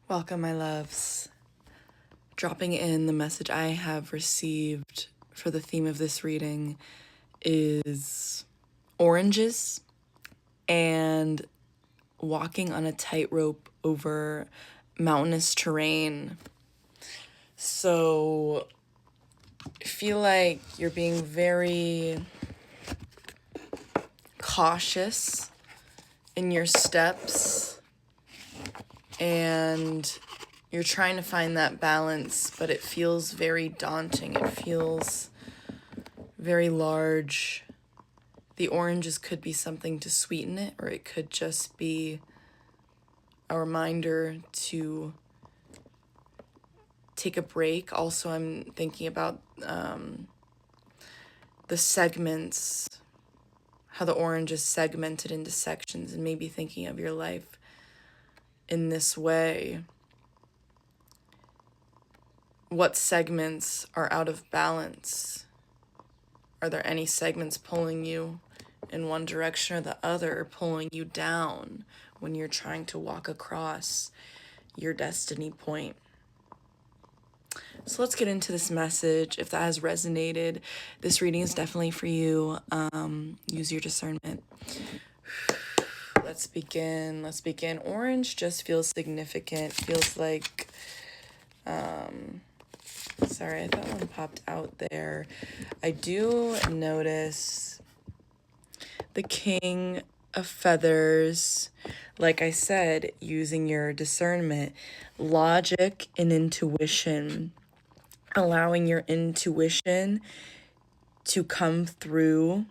Welcome, my loves. Dropping in the message I have received for the theme of this reading is oranges and walking on a tightrope over mountainous terrain. So I feel like you're being very cautious in your steps, and you're trying to find that balance, but it feels very daunting. It feels very large. The oranges could be something to sweeten it, or it could just be a reminder to take a break. Also, I'm thinking about the segments, how the orange is segmented into sections, and maybe thinking of your life in this way. What segments are out of balance? Are there any segments pulling you in one direction or the other, pulling you down when you're trying to walk across your destiny point? So let's get into this message. If that has resonated, this reading is definitely for you. Use your discernment. Let's begin. Orange just feels significant. Feels like, sorry, I thought one popped out there. I do notice the King of Feathers. Like I said, using your discernment, logic and intuition, allowing your intuition to come through,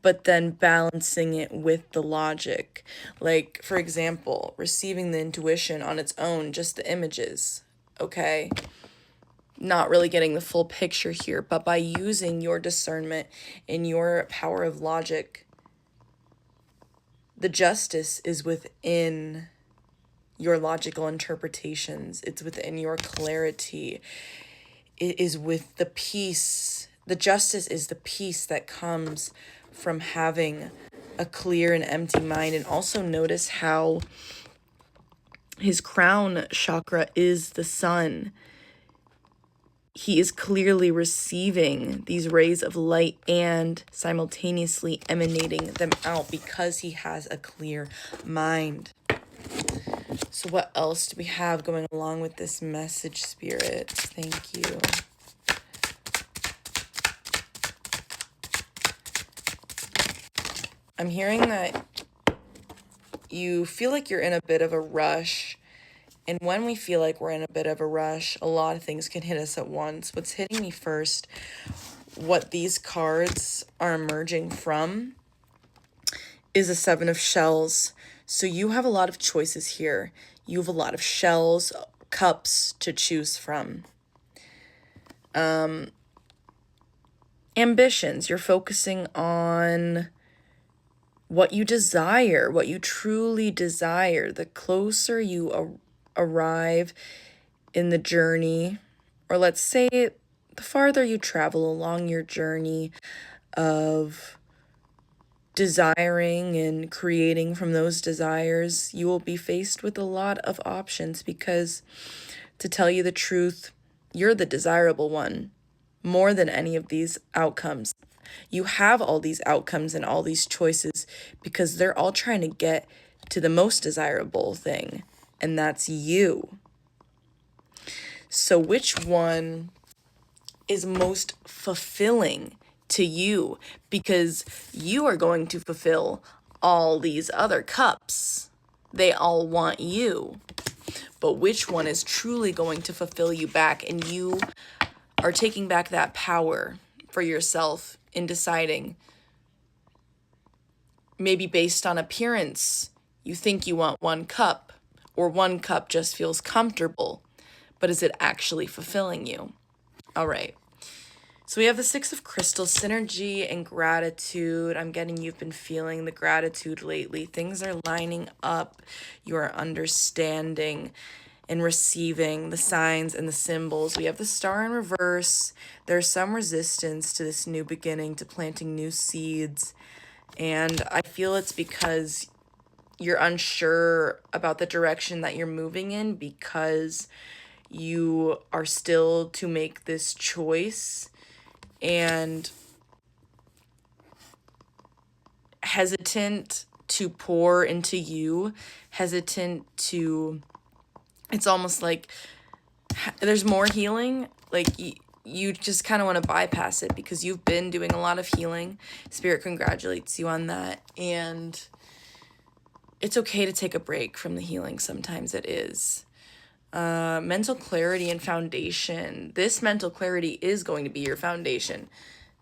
but then balancing it with the logic. Like, for example, receiving the intuition on its own, just the images, okay? Not really getting the full picture here, but by using your discernment and your power of logic, the justice is within your logical interpretations. It's within your clarity. It is with the peace. The justice is the peace that comes from having a clear and empty mind. And also notice how his crown chakra is the sun. He is clearly receiving these rays of light and simultaneously emanating them out because he has a clear mind. So what else do we have going along with this message, Spirit? Thank you. I'm hearing that you feel like you're in a bit of a rush. And when we feel like we're in a bit of a rush, a lot of things can hit us at once. What's hitting me first, what these cards are emerging from, is a 7 of shells. So you have a lot of choices here. You have a lot of shells, cups to choose from. Ambitions. You're focusing on what you desire, what you truly desire. The closer you arrive in the journey, or let's say the farther you travel along your journey of desiring and creating from those desires, you will be faced with a lot of options because, to tell you the truth, you're the desirable one more than any of these outcomes. You have all these outcomes and all these choices because they're all trying to get to the most desirable thing, and that's you. So which one is most fulfilling to you? Because you are going to fulfill all these other cups. They all want you. But which one is truly going to fulfill you back? And you are taking back that power for yourself in deciding, maybe based on appearance, you think you want one cup, or one cup just feels comfortable, but is it actually fulfilling you? All right. So we have the 6 of crystals, synergy and gratitude. I'm getting you've been feeling the gratitude lately. Things are lining up. You are understanding and receiving the signs and the symbols. We have the star in reverse. There's some resistance to this new beginning, to planting new seeds. And I feel it's because you're unsure about the direction that you're moving in because you are still to make this choice and hesitant to pour into you, hesitant to, it's almost like there's more healing. Like you just kind of want to bypass it because you've been doing a lot of healing. Spirit congratulates you on that. And it's okay to take a break from the healing. Sometimes it is. Mental clarity and foundation. This mental clarity is going to be your foundation.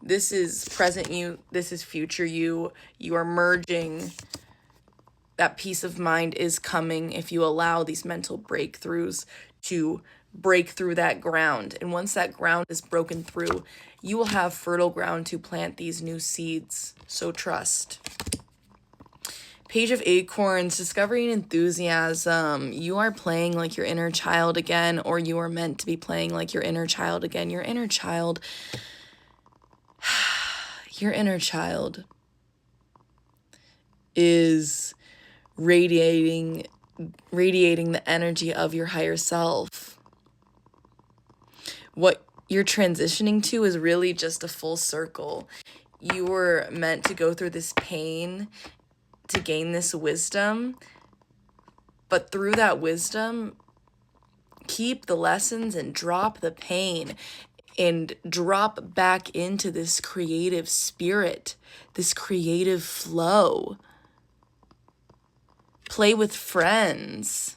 This is present you. This is future you. You are merging. That peace of mind is coming if you allow these mental breakthroughs to break through that ground. And once that ground is broken through, you will have fertile ground to plant these new seeds. So trust. Page of Acorns, discovery and enthusiasm. You are playing like your inner child again, or you are meant to be playing like your inner child again. Your inner child, your inner child is radiating the energy of your higher self. What you're transitioning to is really just a full circle. You were meant to go through this pain to gain this wisdom, but through that wisdom, keep the lessons and drop the pain and drop back into this creative spirit, this creative flow. Play with friends,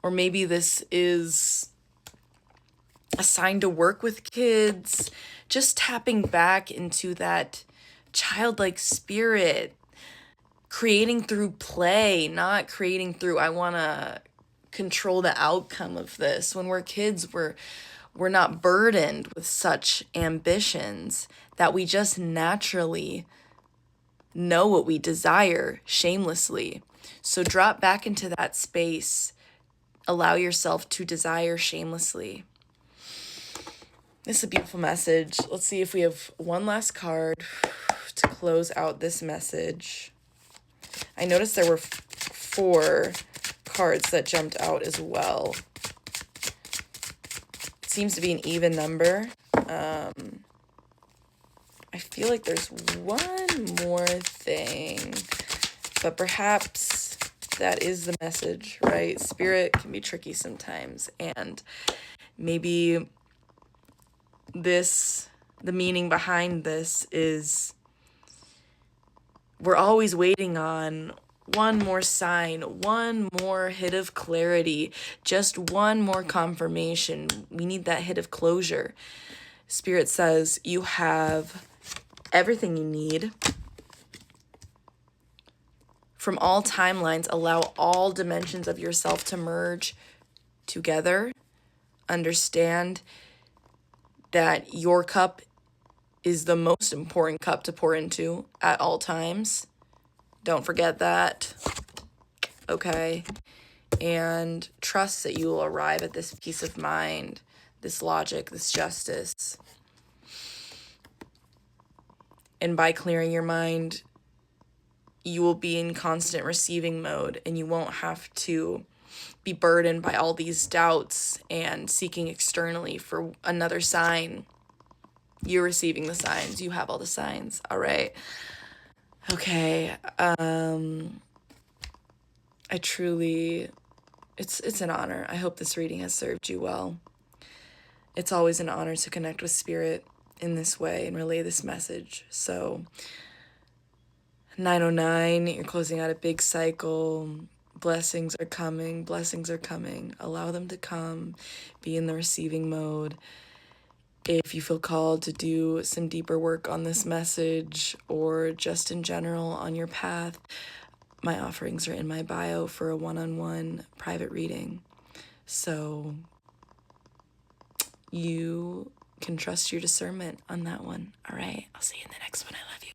or maybe this is assigned to work with kids, just tapping back into that childlike spirit, creating through play, not creating through, I want to control the outcome of this. When we're kids, we're not burdened with such ambitions that we just naturally know what we desire shamelessly. So drop back into that space. Allow yourself to desire shamelessly. This is a beautiful message. Let's see if we have one last card to close out this message. I noticed there were 4 cards that jumped out as well. It seems to be an even number. I feel like there's one more thing, but perhaps that is the message, right? Spirit can be tricky sometimes, and maybe the meaning behind this is we're always waiting on one more sign, one more hit of clarity, just one more confirmation. We need that hit of closure. Spirit says you have everything you need. From all timelines, allow all dimensions of yourself to merge together. Understand that your cup is the most important cup to pour into at all times. Don't forget that. Okay? And trust that you will arrive at this peace of mind, this logic, this justice. And by clearing your mind, you will be in constant receiving mode, and you won't have to be burdened by all these doubts and seeking externally for another sign. You're receiving the signs. You have all the signs. All right. Okay. I truly, it's an honor. I hope this reading has served you well. It's always an honor to connect with Spirit in this way and relay this message. So 909, you're closing out a big cycle. Blessings are coming. Blessings are coming. Allow them to come. Be in the receiving mode. If you feel called to do some deeper work on this message or just in general on your path, my offerings are in my bio for a one-on-one private reading. So you can trust your discernment on that one. All right. I'll see you in the next one. I love you.